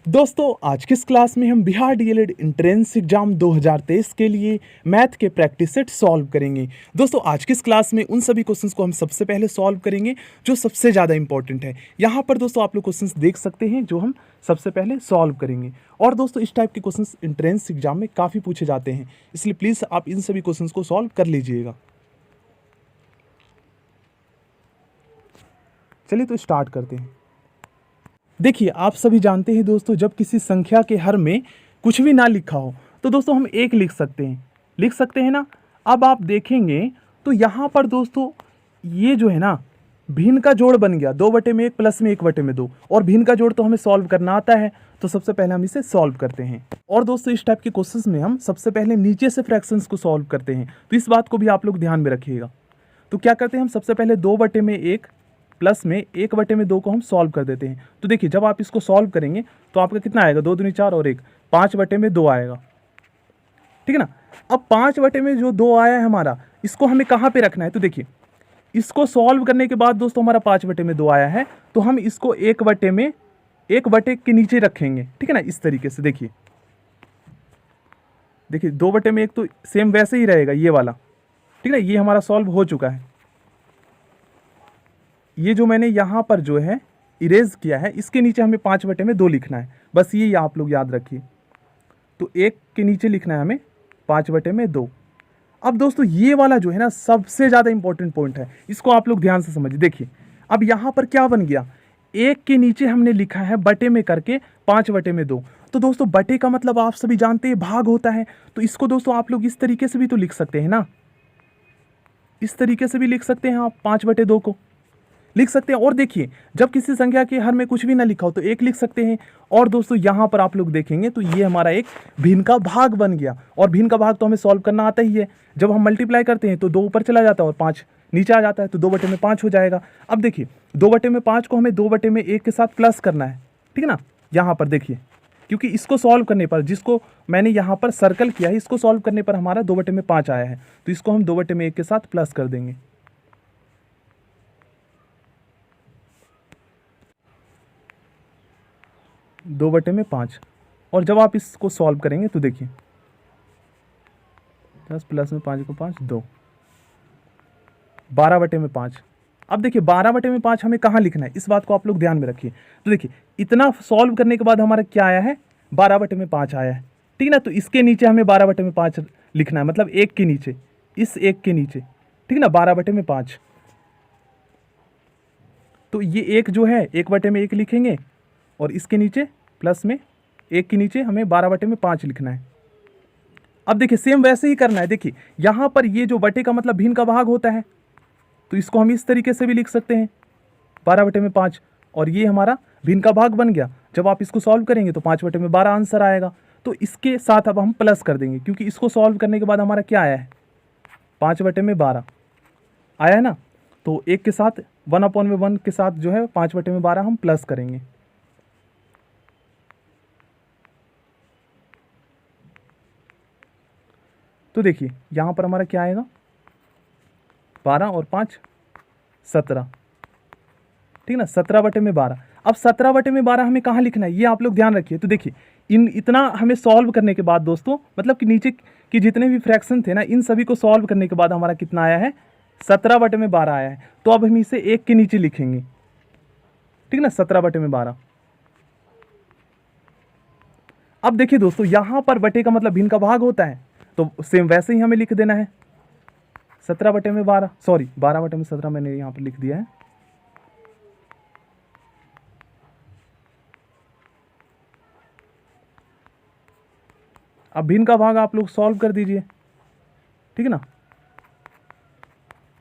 दोस्तों आज की इस क्लास में हम बिहार डीएलएड एंट्रेंस एग्जाम 2023 के लिए मैथ के प्रैक्टिस सेट सॉल्व करेंगे। दोस्तों आज की इस क्लास में उन सभी क्वेश्चंस को हम सबसे पहले सॉल्व करेंगे जो सबसे ज़्यादा इंपॉर्टेंट है। यहाँ पर दोस्तों आप लोग क्वेश्चंस देख सकते हैं जो हम सबसे पहले सॉल्व करेंगे। और दोस्तों इस टाइप के क्वेश्चंस एंट्रेंस एग्जाम में काफ़ी पूछे जाते हैं, इसलिए प्लीज़ आप इन सभी क्वेश्चंस को सॉल्व कर लीजिएगा। चलिए तो स्टार्ट करते हैं। देखिए आप सभी जानते हैं दोस्तों, जब किसी संख्या के हर में कुछ भी ना लिखा हो तो दोस्तों हम एक लिख सकते हैं ना। अब आप देखेंगे तो यहाँ पर दोस्तों ये जो है ना भिन्न का जोड़ बन गया 2/1 प्लस में 1/2, और भिन्न का जोड़ तो हमें सॉल्व करना आता है, तो सबसे पहले हम इसे सॉल्व करते हैं। और दोस्तों इस टाइप के क्वेश्चंस में हम सबसे पहले नीचे से फ्रैक्शंस को सॉल्व करते हैं, तो इस बात को भी आप लोग ध्यान में रखिएगा। तो क्या करते हैं हम सबसे पहले 2/1 प्लस में 1/2 को हम सॉल्व कर देते हैं। तो देखिए जब आप इसको सॉल्व करेंगे तो आपका कितना आएगा, 2 दूनी 4 और 1, 5/2 आएगा, ठीक है ना। अब 5/2 आया है हमारा, इसको हमें कहाँ पे रखना है, तो देखिए इसको सॉल्व करने के बाद दोस्तों हमारा 5/2 आया है, तो हम इसको 1/1 के नीचे रखेंगे, ठीक है ना। इस तरीके से देखिए 2/1 तो सेम वैसे ही रहेगा ये वाला, ठीक है ना। ये हमारा सॉल्व हो चुका है। ये जो मैंने यहाँ पर जो है इरेज किया है, इसके नीचे हमें 5/2 लिखना है, बस ये आप लोग याद रखिए। तो 1 के नीचे लिखना है हमें 5/2। अब दोस्तों ये वाला जो है ना सबसे ज़्यादा इंपॉर्टेंट पॉइंट है, इसको आप लोग ध्यान से समझिए। देखिए अब यहाँ पर क्या बन गया, 1 के नीचे हमने लिखा है बटे में करके 5/2। तो दोस्तों बटे का मतलब आप सभी जानते हैं भाग होता है, तो इसको दोस्तों आप लोग इस तरीके से भी तो लिख सकते हैं ना, इस तरीके से भी लिख सकते हैं आप 5/2 को लिख सकते हैं। और देखिए जब किसी संख्या के हर में कुछ भी ना लिखा हो तो 1 लिख सकते हैं। और दोस्तों यहाँ पर आप लोग देखेंगे तो ये हमारा एक भिन्न का भाग बन गया, और भिन्न का भाग तो हमें सॉल्व करना आता ही है। जब हम मल्टीप्लाई करते हैं तो 2 ऊपर चला जाता है और 5 नीचे आ जाता है, तो 2/5 हो जाएगा। अब देखिए 2/5 को हमें 2/1 के साथ प्लस करना है, ठीक है ना। यहाँ पर देखिए क्योंकि इसको सॉल्व करने पर, जिसको मैंने यहाँ पर सर्कल किया है, इसको सॉल्व करने पर हमारा 2/5 आया है, तो इसको हम 2/1 के साथ प्लस कर देंगे। 2/5, और जब आप इसको सॉल्व करेंगे तो देखिए 10 प्लस में 5 को 5 2, 12/5। अब देखिए 12/5 हमें कहाँ लिखना है, इस बात को आप लोग ध्यान में रखिए। तो देखिए इतना सॉल्व करने के बाद हमारा क्या आया है, 12/5 आया है, ठीक है ना। तो इसके नीचे हमें 12/5 लिखना है, मतलब 1 के नीचे, इस 1 के नीचे, ठीक है ना, 12/5। तो ये 1 जो है 1/1 लिखेंगे, और इसके नीचे प्लस में 1 के नीचे हमें 12/5 लिखना है। अब देखिए सेम वैसे ही करना है। देखिए यहाँ पर ये जो बटे का मतलब भिन्न का भाग होता है, तो इसको हम इस तरीके से भी लिख सकते हैं 12/5, और ये हमारा भिन्न का भाग बन गया। जब आप इसको सॉल्व करेंगे तो 5/12 आंसर आएगा। तो इसके साथ अब हम प्लस कर देंगे, क्योंकि इसको सॉल्व करने के बाद हमारा क्या आया है, 5/12 आया है ना। तो 1 के साथ 1/1 के साथ जो है 5/12 हम प्लस करेंगे। तो देखिए यहाँ पर हमारा क्या आएगा, 12 और 5 17, ठीक है ना, 17/12। अब 17/12 हमें कहाँ लिखना है, ये आप लोग ध्यान रखिए। तो देखिए इतना हमें सॉल्व करने के बाद दोस्तों, मतलब कि नीचे के जितने भी फ्रैक्शन थे ना, इन सभी को सॉल्व करने के बाद हमारा कितना आया है, 17/12 आया है। तो अब हम इसे 1 के नीचे लिखेंगे, ठीक है ना, 17/12। अब देखिए दोस्तों यहाँ पर बटे का मतलब भिन्न का भाग होता है, तो सेम वैसे ही हमें लिख देना है 17/12, सॉरी 12/17 मैंने यहाँ पर लिख दिया है। अब भिन्न का भाग आप लोग सॉल्व कर दीजिए, ठीक है ना,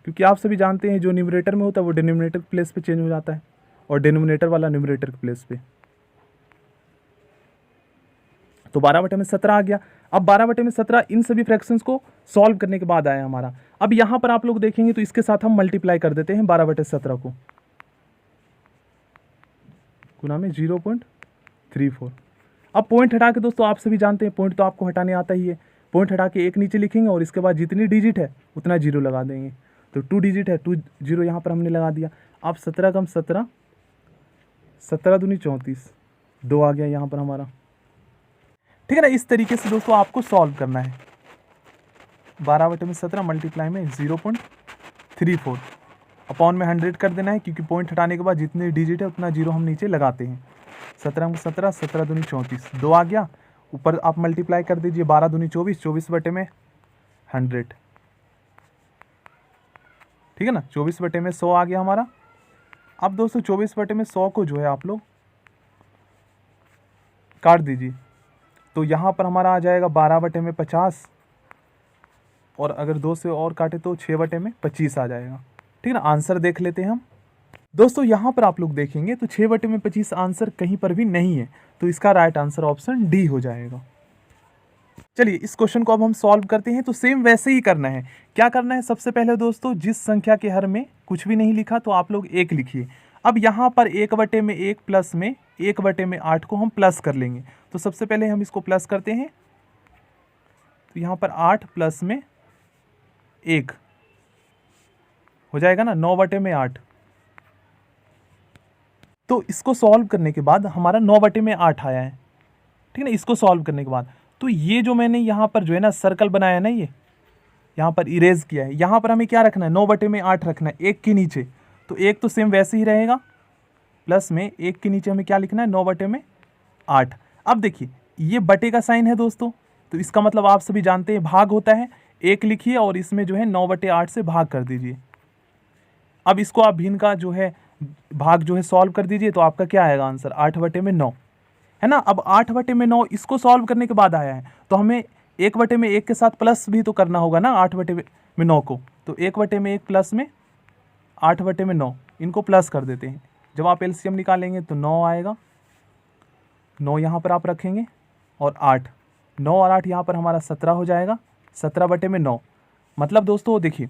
क्योंकि आप सभी जानते हैं जो न्यूमरेटर में होता है वो डिनोमिनेटर प्लेस पे चेंज हो जाता है, और डिनोमिनेटर वाला न्यूमरेटर प्लेस पे। तो 12/17 आ गया। अब 12/17 इन सभी फ्रैक्शंस को सॉल्व करने के बाद आया हमारा। अब यहाँ पर आप लोग देखेंगे तो इसके साथ हम मल्टीप्लाई कर देते हैं 12/17 को, गुना में 0.34। अब पॉइंट हटा के दोस्तों आप सभी जानते हैं पॉइंट तो आपको हटाने आता ही है, पॉइंट हटा के 1 नीचे लिखेंगे और इसके बाद जितनी डिजिट है उतना 0 लगा देंगे। तो 2 डिजिट है, 2 0 यहाँ पर हमने लगा दिया। अब 17 कम 17, 17 दूनी 34, 2 आ गया यहाँ पर हमारा। ठीक है ना, इस तरीके से दोस्तों आपको सॉल्व करना है। 12/17 मल्टीप्लाई में 0.34 अपॉन में 100 कर देना है, क्योंकि पॉइंट हटाने के बाद जितने डिजिट है उतना जीरो हम नीचे लगाते हैं। 17 में 17, 17 दूनी 34, 2 आ गया। ऊपर आप मल्टीप्लाई कर दीजिए, 12 दूनी 24, 24/100। ठीक है ना, 24/100 आ गया हमारा। अब दोस्तों 24/100 को जो है आप लोग काट दीजिए, तो यहाँ पर हमारा आ जाएगा 12/50, और अगर 2 से और काटे तो 6/25 आ जाएगा। ठीक है ना, आंसर देख लेते हैं हम। दोस्तों यहाँ पर आप लोग देखेंगे तो 6/25 आंसर कहीं पर भी नहीं है, तो इसका राइट आंसर ऑप्शन डी हो जाएगा। चलिए इस क्वेश्चन को अब हम सॉल्व करते हैं। तो सेम वैसे ही करना है। क्या करना है, सबसे पहले दोस्तों जिस संख्या के हर में कुछ भी नहीं लिखा तो आप लोग 1 लिखिए। अब यहाँ पर 1/1 प्लस में 1/8 को हम प्लस कर लेंगे। तो सबसे पहले हम इसको प्लस करते हैं, तो यहाँ पर 8 प्लस में 1 हो जाएगा ना, 9/8। तो इसको सॉल्व करने के बाद हमारा 9/8 आया है। ठीक है ना, इसको सॉल्व करने के बाद तो ये जो मैंने यहाँ पर जो है ना सर्कल बनाया ना, ये यहाँ पर इरेज किया है, यहाँ पर हमें क्या रखना है, 9/8 रखना है 1 के नीचे। तो 1 तो सेम वैसे ही रहेगा, प्लस में 1 के नीचे हमें क्या लिखना है, 9/8। अब देखिए ये बटे का साइन है दोस्तों, तो इसका मतलब आप सभी जानते हैं भाग होता है। 1 लिखिए और इसमें जो है 9/8 से भाग कर दीजिए। अब इसको आप भिन्न का जो है भाग जो है सॉल्व कर दीजिए, तो आपका क्या आएगा आंसर, 8/9 है ना। अब 8/9 इसको सॉल्व करने के बाद आया है, तो हमें 1/1 के साथ प्लस भी तो करना होगा ना 8/9 को। तो 1/1 प्लस में 8/9 इनको प्लस कर देते हैं। जब आप एलसीएम निकालेंगे तो 9 आएगा, 9 यहाँ पर आप रखेंगे और 8, 9 और 8 यहाँ पर हमारा 17 हो जाएगा। 17/9 मतलब दोस्तों देखिए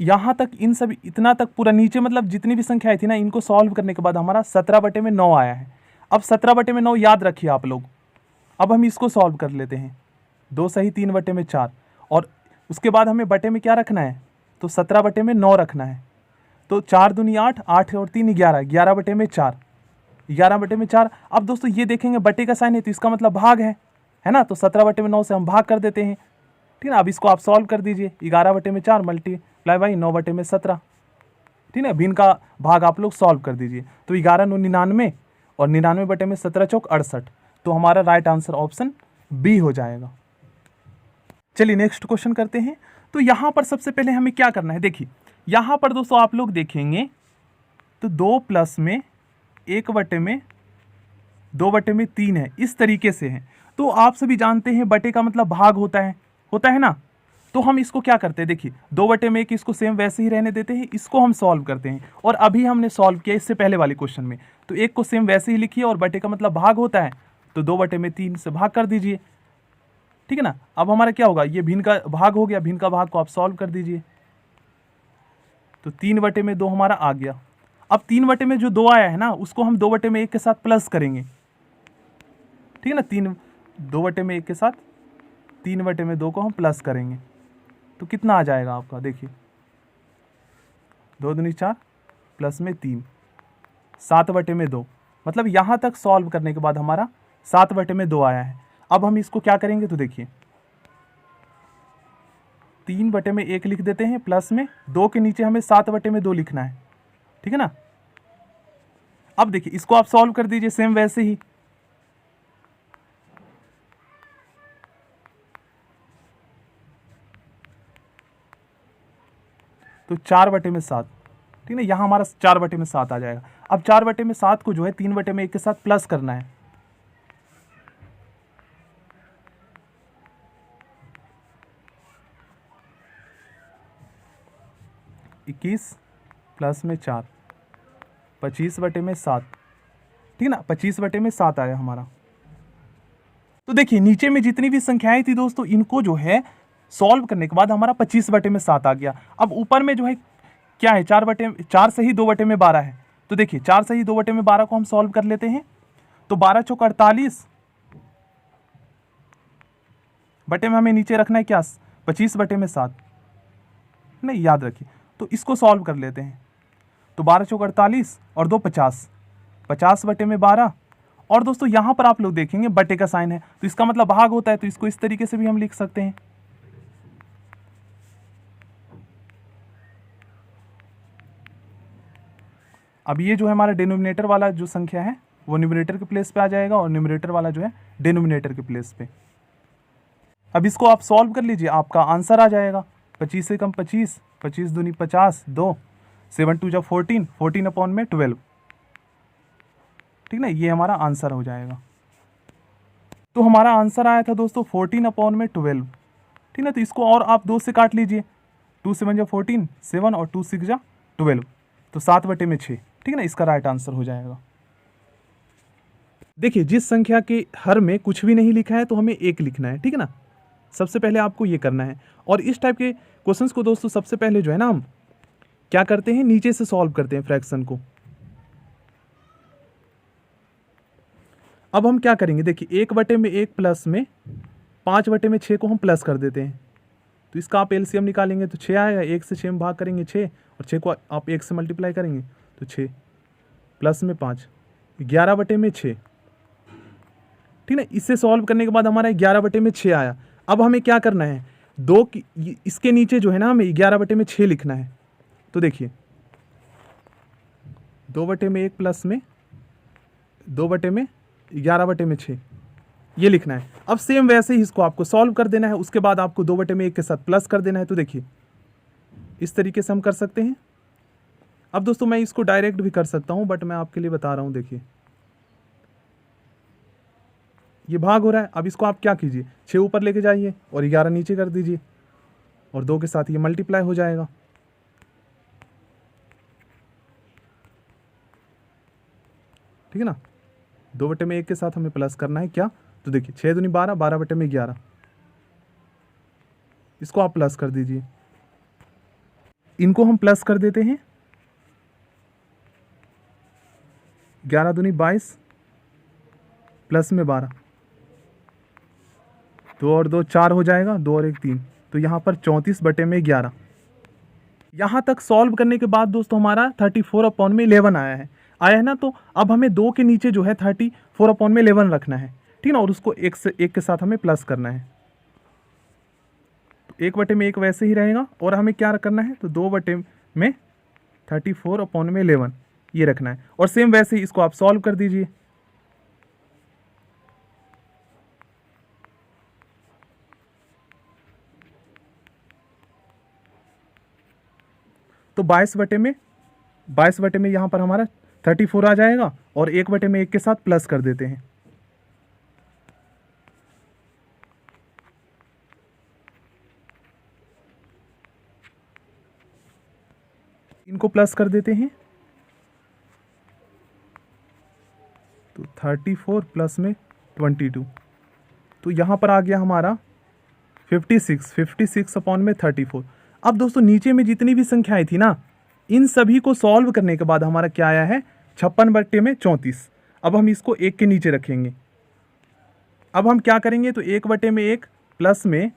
यहाँ तक इन सभी इतना तक पूरा नीचे मतलब जितनी भी संख्याएं थी ना, इनको सॉल्व करने के बाद हमारा 17/9 आया है। अब 17/9 याद रखिए आप लोग। अब हम इसको सॉल्व कर लेते हैं, 2 सही 3/4, और उसके बाद हमें बटे में क्या रखना है, तो 17/9 रखना है। तो 4 दूनी 8, 8 और 3 11, 11/4, 11/4। अब दोस्तों ये देखेंगे बटे का साइन है तो इसका मतलब भाग है ना। तो 17/9 से हम भाग कर देते हैं। ठीक है ना, अब इसको आप सॉल्व कर दीजिए, 11/4 मल्टीप्लाई बाई 9/17। ठीक है, भिन्न का भाग आप लोग सॉल्व कर दीजिए। तो 11 9 99 और 99/17 चौक 68। तो हमारा राइट आंसर ऑप्शन बी हो जाएगा। चलिए नेक्स्ट क्वेश्चन करते हैं। तो यहाँ पर सबसे पहले हमें क्या करना है, देखिए यहाँ पर दोस्तों आप लोग देखेंगे तो 2 प्लस में 1/2/3 है, इस तरीके से है। तो आप सभी जानते हैं बटे का मतलब भाग होता है ना। तो हम इसको क्या करते हैं, देखिए 2/1 इसको सेम वैसे ही रहने देते हैं, इसको हम सॉल्व करते हैं। और अभी हमने सॉल्व किया इससे पहले वाले क्वेश्चन में, तो 1 को सेम वैसे ही लिखिए और बटे का मतलब भाग होता है, तो 2/3 से भाग कर दीजिए। ठीक है ना, अब हमारा क्या होगा, ये भिन्न का भाग हो गया, भिन्न का भाग को आप सॉल्व कर दीजिए। तो 3/2 हमारा आ गया। अब 3 में जो 2 आया है ना, उसको हम 2/1 के साथ प्लस करेंगे। ठीक है ना, 2/1 के साथ 3/2 को हम प्लस करेंगे, तो कितना आ जाएगा आपका, देखिए 2 दूनी 4 प्लस में 3, 7/2। मतलब यहाँ तक सॉल्व करने के बाद हमारा 7/2 आया है। अब हम इसको क्या करेंगे, तो देखिए 3/1 लिख देते हैं, प्लस में 2 के नीचे हमें 7/2 लिखना है। ठीक है ना, अब देखिए इसको आप सॉल्व कर दीजिए सेम वैसे ही। तो 4/7, ठीक है, यहाँ हमारा 4/7 आ जाएगा। अब 4/7 को जो है 3/1 के साथ प्लस करना है। इक्कीस प्लस में 4, 25/7। ठीक है ना, 25/7 आया हमारा। तो देखिए नीचे में जितनी भी संख्याएं थी दोस्तों, इनको जो है सॉल्व करने के बाद हमारा 25/7 आ गया। अब ऊपर में जो है क्या है, 4 सही 2/12 है। तो देखिए 4 सही 2/12 को हम सॉल्व कर लेते हैं। तो 12 चौक 48 बटे में हमें नीचे रखना है क्या, 25/7, नहीं याद रखिए। तो इसको सॉल्व कर लेते हैं। तो 12 चौक 48 और 2 50, 50/12 और दोस्तों यहाँ पर आप लोग देखेंगे बटे का साइन है, तो इसका मतलब भाग होता है, तो इसको इस तरीके से भी हम लिख सकते हैं। अब ये जो है हमारा डिनोमिनेटर वाला जो संख्या है वो न्यूमरेटर के प्लेस पे आ जाएगा और न्यूमरेटर वाला जो है डिनोमिनेटर के प्लेस पे। अब इसको आप सॉल्व कर लीजिए, आपका आंसर आ जाएगा 25 से कम 25, 25 दूनी 50, 2, 7 2 जा 14, 14 अपॉन में 12। ठीक ना, ये हमारा आंसर हो जाएगा। तो हमारा आंसर आया था दोस्तों 14 अपॉन में 12। ठीक ना, तो इसको और आप 2 से काट लीजिए, 2 7 जा 14, 7 और 2 6 जा 12, तो 7 बटे में 6। ठीक है ना, इसका राइट आंसर हो जाएगा। देखिए, जिस संख्या के हर में कुछ भी नहीं लिखा है तो हमें 1 लिखना है। ठीक है ना, सबसे पहले आपको ये करना है। और इस टाइप के क्वेश्चंस को दोस्तों सबसे पहले जो है ना हम क्या करते हैं, नीचे से सॉल्व करते हैं फ्रैक्शन को। अब हम क्या करेंगे, देखिए 1 बटे में 1 प्लस में 5 बटे में 6 को हम प्लस कर देते हैं, तो इसका आप एलसीएम निकालेंगे तो 6 आएगा। 1 से 6 में भाग करेंगे 6, और 6 को आप 1 से मल्टीप्लाई करेंगे तो 6 प्लस में 5, 11 बटे में 6। ठीक है, इससे सॉल्व करने के बाद हमारा 11 बटे में 6 आया। अब हमें क्या करना है, दो की इसके नीचे जो है ना हमें 11 बटे में 6 लिखना है। तो देखिए 2 बटे में 1 प्लस में 2 बटे में 11 बटे में 6 ये लिखना है। अब सेम वैसे ही इसको आपको सॉल्व कर देना है, उसके बाद आपको 2 बटे में 1 के साथ प्लस कर देना है। तो देखिए इस तरीके से हम कर सकते हैं। अब दोस्तों मैं इसको डायरेक्ट भी कर सकता हूं, बट मैं आपके लिए बता रहा हूं। देखिए ये भाग हो रहा है, अब इसको आप क्या कीजिए, 6 ऊपर लेके जाइए और 11 नीचे कर दीजिए, और 2 के साथ ये मल्टीप्लाई हो जाएगा। ठीक है ना, 2 बटे में 1 के साथ हमें प्लस करना है क्या, तो देखिए 6 दूनी 12, 12 बटे में 11, इसको आप प्लस कर दीजिए। इनको हम प्लस कर देते हैं, 11 दूनी 22 प्लस में 12, 2 और 2 4 हो जाएगा, 2 और 1 3, तो यहाँ पर 34 बटे में 11। यहाँ तक सॉल्व करने के बाद दोस्तों हमारा 34 अपॉन में 11 आया है ना। तो अब हमें 2 के नीचे जो है 34 अपॉन में 11 रखना है। ठीक ना, और उसको 1 के साथ हमें प्लस करना है। तो 1 बटे में 1 वैसे ही रहेगा, और हमें क्या करना है, तो 2 बटे में 34 अपॉन में 11 ये रखना है, और सेम वैसे ही इसको आप सॉल्व कर दीजिए। तो 22 बटे में यहाँ पर हमारा 34 आ जाएगा, और 1 बटे में 1 के साथ प्लस कर देते हैं। इनको प्लस कर देते हैं, तो 34 प्लस में 22, तो यहाँ पर आ गया हमारा 56 अपॉन में 34। अब दोस्तों नीचे में जितनी भी संख्याएं थी ना, इन सभी को सॉल्व करने के बाद हमारा क्या आया है, 56 बटे में 34। अब हम इसको 1 के नीचे रखेंगे। अब हम क्या करेंगे, तो 1 बटे में 1 प्लस में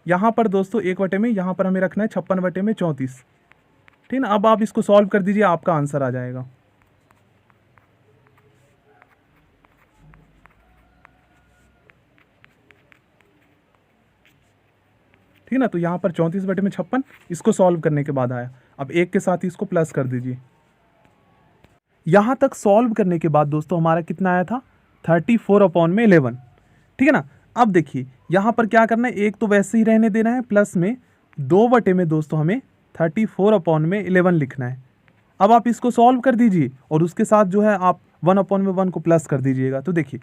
यहाँ पर दोस्तों 1 बटे में यहाँ पर हमें रखना है 56 बटे में 34। ठीक ना, अब आप इसको सॉल्व कर दीजिए, आपका आंसर आ जाएगा। ठीक ना, तो यहाँ पर 34 बटे में 56 इसको सॉल्व करने के बाद आया। अब 1 के साथ ही इसको प्लस कर दीजिए। यहाँ तक सॉल्व करने के बाद दोस्तों हमारा कितना आया था, 34 अपॉन में 11। ठीक है ना, अब देखिए यहाँ पर क्या करना है, 1 तो वैसे ही रहने देना है, प्लस में 2 बटे में दोस्तों हमें 34 अपॉन में 11 लिखना है। अब आप इसको सॉल्व कर दीजिए, और उसके साथ जो है आप 1 अपॉन में 1 को प्लस कर दीजिएगा। तो देखिए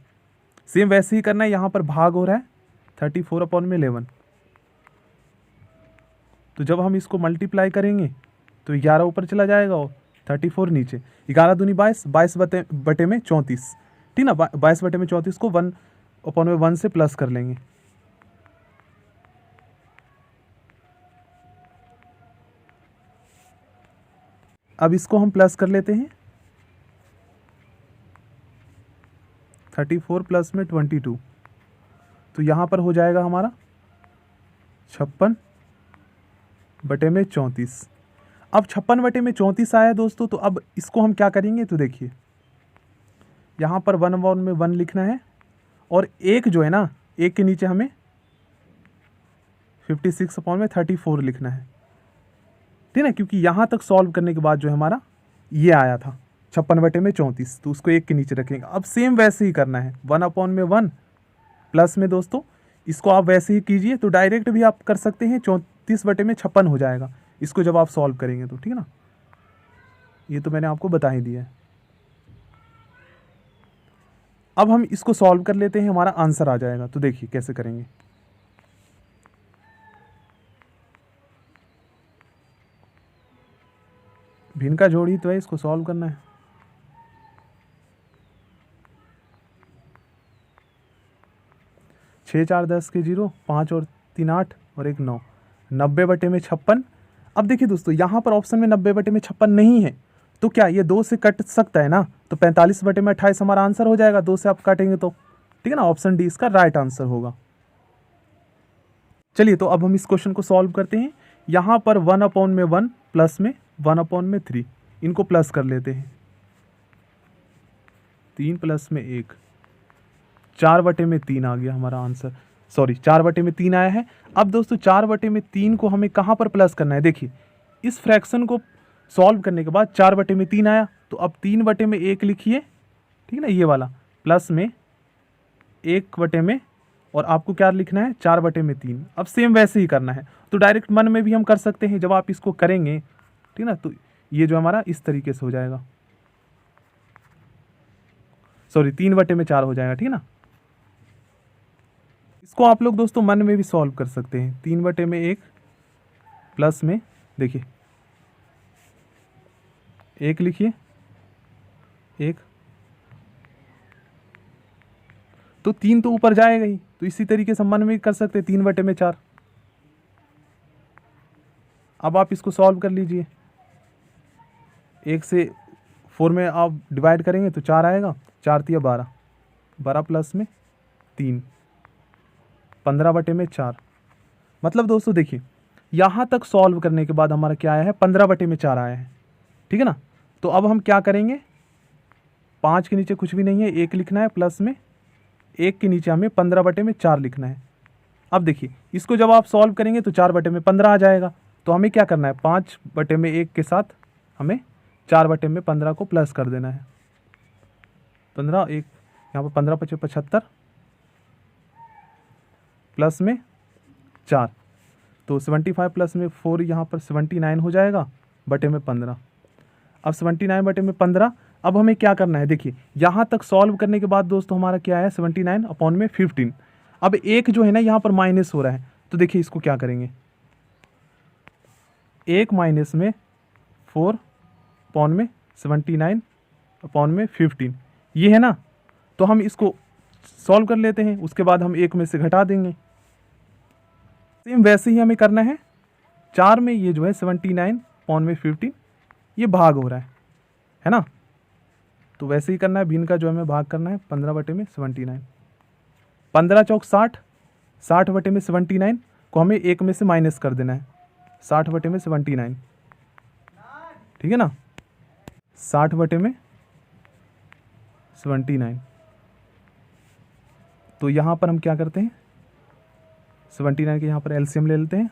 सेम वैसे ही करना है, यहाँ पर भाग हो रहा है 34 अपॉन में 11, तो जब हम इसको मल्टीप्लाई करेंगे तो 11 ऊपर चला जाएगा और 34 नीचे, 11 दूनी 22, 22 बटे में 34। ठीक ना, 22 बटे में 34 को 1 अपॉन में 1 से प्लस कर लेंगे। अब इसको हम प्लस कर लेते हैं, 34 प्लस में 22, तो यहाँ पर हो जाएगा हमारा 56 बटे में 34। अब 56 बटे में 34 आया दोस्तों, तो अब इसको हम क्या करेंगे, तो देखिए यहाँ पर 1/1 लिखना है, और एक जो है ना, एक के नीचे हमें 56/34 लिखना है, ठीक है, क्योंकि यहाँ तक सॉल्व करने के बाद जो हमारा ये आया था 56/34, तो उसको एक के नीचे रखेंगे। अब सेम वैसे ही करना है, 1/1 प्लस में दोस्तों इसको आप वैसे ही कीजिए, तो डायरेक्ट भी आप कर सकते हैं, 34/56 हो जाएगा इसको जब आप सॉल्व करेंगे तो, ठीक है ना। ये तो मैंने आपको बता ही दिया है। अब हम इसको सॉल्व कर लेते हैं, हमारा आंसर आ जाएगा। तो देखिए कैसे करेंगे। भिन्न का जोड़ ही तो है, इसको सॉल्व करना है। छः 4 10 के 0, 5 और 3 8 और 1 9, 90/56। अब देखिए दोस्तों, यहाँ पर ऑप्शन में 90/56 नहीं है, तो क्या ये 2 से कट सकता है ना, तो 45/28 हमारा आंसर हो जाएगा, 2 से आप काटेंगे तो, ठीक है ना। ऑप्शन डी इसका राइट आंसर होगा। चलिए तो अब हम इस क्वेश्चन को सॉल्व करते हैं। यहाँ पर 1/1 प्लस में 1/3, इनको प्लस कर लेते हैं। 3 प्लस में 1, 4/3 आ गया हमारा आंसर। सॉरी, 4/3 आया है। अब दोस्तों 4/3 को हमें कहाँ पर प्लस करना है, देखिए इस फ्रैक्शन को सॉल्व करने के बाद 4/3 आया, तो अब 3/1 लिखिए, ठीक है ना, ये वाला, प्लस में 1/, और आपको क्या लिखना है, 4/3। अब सेम वैसे ही करना है, तो डायरेक्ट मन में भी हम कर सकते हैं जब आप इसको करेंगे, ठीक है ना। तो ये जो हमारा इस तरीके से हो जाएगा, सॉरी 3/4 हो जाएगा, ठीक है ना। इसको आप लोग दोस्तों मन में भी सॉल्व कर सकते हैं। 3/1 प्लस में देखिए 1 लिखिए, 1, तो 3 तो ऊपर जाएगा ही, तो इसी तरीके से मन में कर सकते हैं 3/4। अब आप इसको सॉल्व कर लीजिए। 1 से 4 में आप डिवाइड करेंगे तो 4 आएगा, 4 3 12, 12 प्लस में 3, 15/4। मतलब दोस्तों देखिए, यहाँ तक सॉल्व करने के बाद हमारा क्या आया है, 15/4 आया है, ठीक है ना। तो अब हम क्या करेंगे, 5 के नीचे कुछ भी नहीं है, 1 लिखना है, प्लस में 1 के नीचे हमें 15/4 लिखना है। अब देखिए इसको जब आप सॉल्व करेंगे तो 4/15 आ जाएगा, तो हमें क्या करना है, 5/1 के साथ हमें 4/15 को प्लस कर देना है। 15, एक यहाँ पर 15×5 = 75, प्लस में 4, तो 75 प्लस में 4 यहाँ पर 79 हो जाएगा, /15। अब 79/15। अब हमें क्या करना है, देखिए यहाँ तक सॉल्व करने के बाद दोस्तों हमारा क्या है, 79/15। अब एक जो है ना यहाँ पर माइनस हो रहा है, तो देखिए इसको क्या करेंगे, 1 माइनस में 4/79/15, ये है ना। तो हम इसको सॉल्व कर लेते हैं, उसके बाद हम 1 में से घटा देंगे। सेम वैसे ही हमें करना है। 4 में ये जो है 79/15 ये भाग हो रहा है ना। तो वैसे ही करना है, भिन्न का जो हमें भाग करना है 15/79। 15 चौक 60, 60/79 को हमें 1 में से माइनस कर देना है, 60/79, ठीक है ना, 60/79। तो यहाँ पर हम क्या करते हैं, 79 के यहाँ पर एलसीएम ले लेते हैं।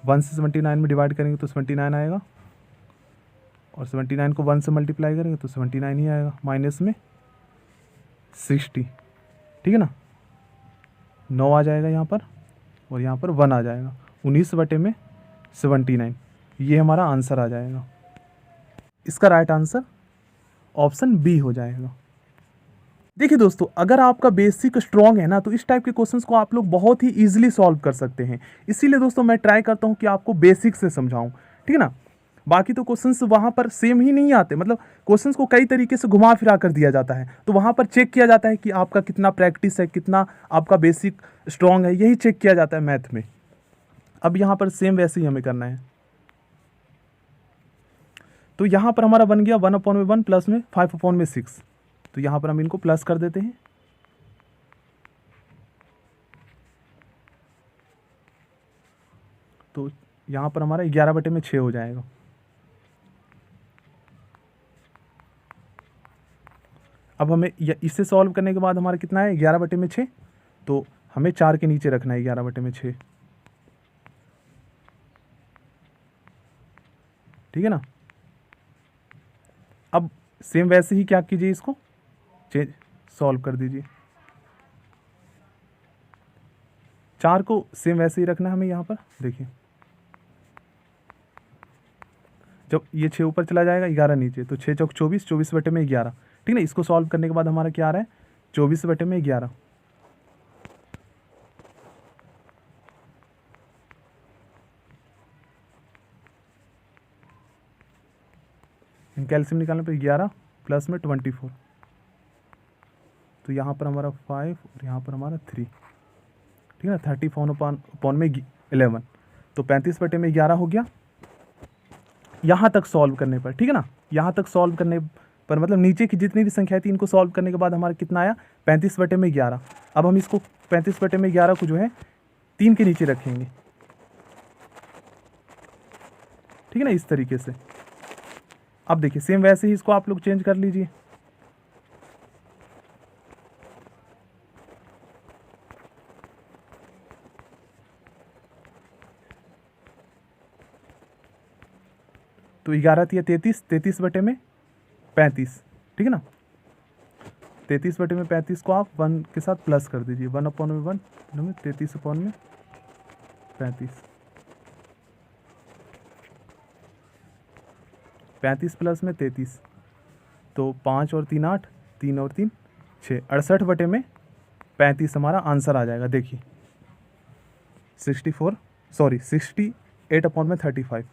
1 से 79 में डिवाइड करेंगे तो 79 आएगा, और 79 को 1 से मल्टीप्लाई करेंगे तो 79 ही आएगा, माइनस में 60, ठीक है ना। 9 आ जाएगा यहाँ पर, और यहाँ पर 1 आ जाएगा, 19/79, ये हमारा आंसर आ जाएगा। इसका राइट आंसर ऑप्शन बी हो जाएगा। देखिए दोस्तों, अगर आपका बेसिक स्ट्रॉन्ग है ना, तो इस टाइप के क्वेश्चंस को आप लोग बहुत ही इजीली सॉल्व कर सकते हैं। इसीलिए दोस्तों मैं ट्राई करता हूं कि आपको बेसिक से समझाऊं, ठीक है ना। बाकी तो क्वेश्चंस वहाँ पर सेम ही नहीं आते, मतलब क्वेश्चंस को कई तरीके से घुमा फिरा कर दिया जाता है, तो वहाँ पर चेक किया जाता है कि आपका कितना प्रैक्टिस है, कितना आपका बेसिक स्ट्रॉन्ग है, यही चेक किया जाता है मैथ में। अब यहाँ पर सेम वैसे ही हमें करना है। तो यहाँ पर हमारा बन गया 1/1 प्लस में 5/6, तो यहाँ पर हम इनको प्लस कर देते हैं। तो यहाँ पर हमारा 11/6 हो जाएगा। अब हमें इससे सॉल्व करने के बाद हमारा कितना है 11/6, तो हमें 4 के नीचे रखना है 11/6, ठीक है ना। अब सेम वैसे ही क्या कीजिए, इसको चेंज सॉल्व कर दीजिए, 4 को सेम वैसे ही रखना है हमें यहाँ पर। देखिए जब ये 6 ऊपर चला जाएगा 11 नीचे, तो 6 चौक 24, 24/11, ठीक है ना। इसको सॉल्व करने के बाद हमारा क्या आ रहा है 24/11। कैल्शियम निकालने पर 11 प्लस में 24, तो यहाँ पर हमारा 5 और यहाँ पर हमारा 3, ठीक है ना। 30 में 11, तो 35/11 हो गया यहाँ तक सॉल्व करने पर, ठीक है ना। यहाँ तक सॉल्व करने पर मतलब नीचे की जितनी भी संख्या थी इनको सॉल्व करने के बाद हमारा कितना आया 35/11। अब हम इसको 35/11 को जो है 3 के नीचे रखेंगे, ठीक है ना, इस तरीके से। अब देखिए सेम वैसे ही इसको आप लोग चेंज कर लीजिए, तो 11 थी 33, 33/35, ठीक है ना। 33/35 को आप 1 के साथ प्लस कर दीजिए, 1/1 33/35, 35 प्लस में 33, तो 5 और 3 8, 3 और 3 6, 68/35 हमारा आंसर आ जाएगा। देखिए 68/35,